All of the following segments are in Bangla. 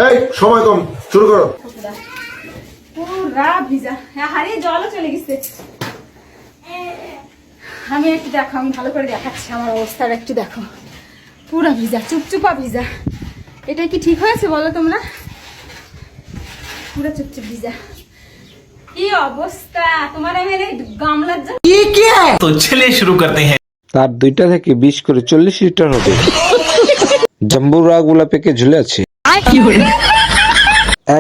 এই সময় কম, শুরু করো। পুরা ভিজা, হারিয়ে জলও চলে গেছে। আমি একটু দেখো, আমি ভালো করে দেখাচ্ছি আমার অবস্থাটা একটু দেখো। পুরা ভিজা, চুপচুপা ভিজা। এটা কি ঠিক হয়েছে বলো তোমরা? পুরা চুপচুপ ভিজা। কি অবস্থা তোমার? আমি গামলার যা तो चलिए शुरू करते हैं। তার 2টা থেকে 20 করে 40 লিটার হবে। জাম্বুরা গুলা পেকে ঝুলে আছে।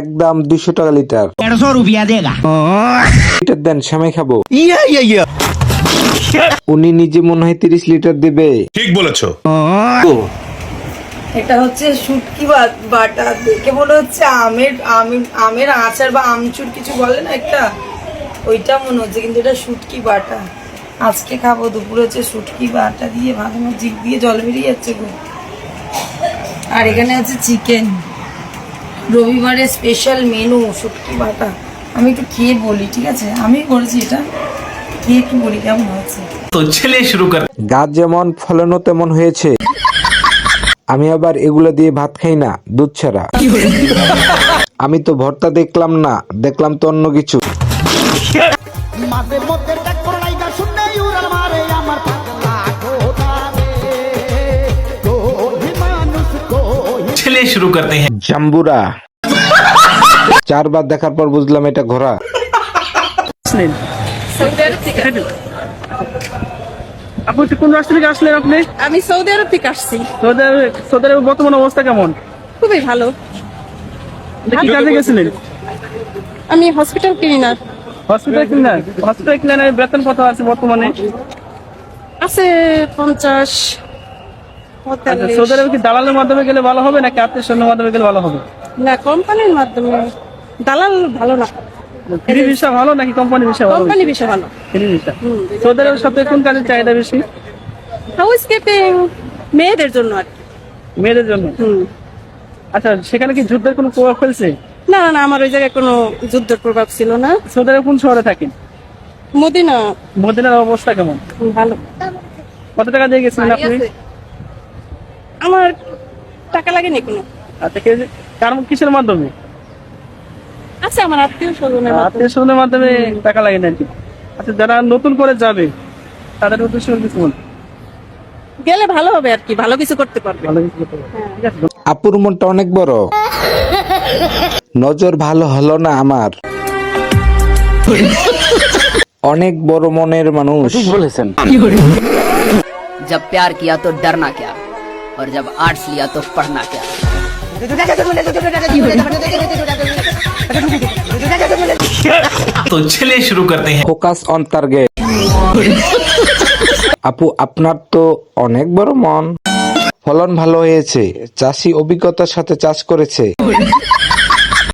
একদম 200 টাকা লিটার। 150 रुपया देगा। লিটার দেন, সামনে খাবো। উনি নিজে মনে হয় 30 লিটার দেবে। ঠিক বলেছো। এটা হচ্ছে শুটকি বাটা, দেখে মনে হচ্ছে আমের আচার বা আমচুর কিছু বলে না একটা, ওইটা মনে হচ্ছে, কিন্তু এটা শুটকি বাটা। আজকে খাবো দুপুরে হচ্ছে শুটকি বাটা দিয়ে ভাত, আমার জিভ দিয়ে জল বেরিয়ে যাচ্ছে গো। আর এখানে আছে চিকেন, রবিবারের স্পেশাল মেনু শুটকি বাটা। আমি একটু খেয়ে বলি, ঠিক আছে? আমি করেছি এটা, খেয়ে একটু বলি কেমন হয়েছে। तो चलिए शुरू कर। গাছ যেমন ফলনও তেমন হয়েছে। আমি আবার এগুলা দিয়ে ভাত খাই না, দুধ ছাড়া। আমি তো ভর্তা দেখলাম না, দেখলাম তো অন্য কিছু। चलिए शुरू करते हैं। জাম্বুরা 4বার দেখার পর বুঝলাম এটা ঘোড়া। আপু কোন রাষ্ট্র থেকে আসলেন আপনি? আমি সৌদি আরব থেকে আসছি। সৌদি আরবের বর্তমান অবস্থা কেমন? খুবই ভালো। কি কাজে গেছিলেন? আমি হসপিটাল ক্লিনার। হসপিটাল ক্লিনারের বেতন কত আছে বর্তমানে? আছে 50 আচ্ছা, সৌদি আরবে কি দালালের মাধ্যমে গেলে ভালো হবে নাকি আত্মীয় স্বজনের মাধ্যমে গেলে ভালো হবে? না, কোম্পানির মাধ্যমে। দালাল ভালো না। ফ্রি ভিসা ভালো নাকি কোম্পানি ভিসা ভালো? কোম্পানি বিষয় ভালো। Free visa. সৌদি আরবের সাথে কোন কাজের চাহিদা বেশি? হাউস কিপিং মেয়েদের জন্য আর কি। মেয়েদের জন্য। আচ্ছা, সেখানে কি যুদ্ধের কোনো প্রভাব ফেলছে? না না না, আমার ওই জায়গায় কোনো যুদ্ধের প্রভাব ছিল না। সৌদি আরবে কোন শহরে থাকেন? মদিনা। মদিনার অবস্থা কেমন? ভালো। কত টাকা দিয়ে গেছিলেন আপনি? আমার টাকা লাগেনি কোনো। আচ্ছা, কারণ কিসের মাধ্যমে? আছে আমার আত্মীয় স্বজনের আত্মীয় স্বজনের মাধ্যমে টাকা লাগে নাকি? আচ্ছা, যারা নতুন করে যাবে তাদের উদ্দেশ্য কিছু বলুন। গেলে ভালো হবে আর কি, ভালো কিছু করতে পারবে। ভালো কিছু করতে হবে। ঠিক আছে। আপুর মনটা অনেক বড়। নজর ভালো হলো না আমার। অনেক বড় মনের মানুষ। বলেছেন। जब प्यार किया तो डरना क्या, और जब आर्ट्स लिया तो पढ़ना क्या। तो चलिए शुरू करते हैं। Focus on target. আপু আপনার তো অনেক বড় মন। ফলন ভালো হয়েছে, চাষি অভিজ্ঞতার সাথে চাষ করেছে।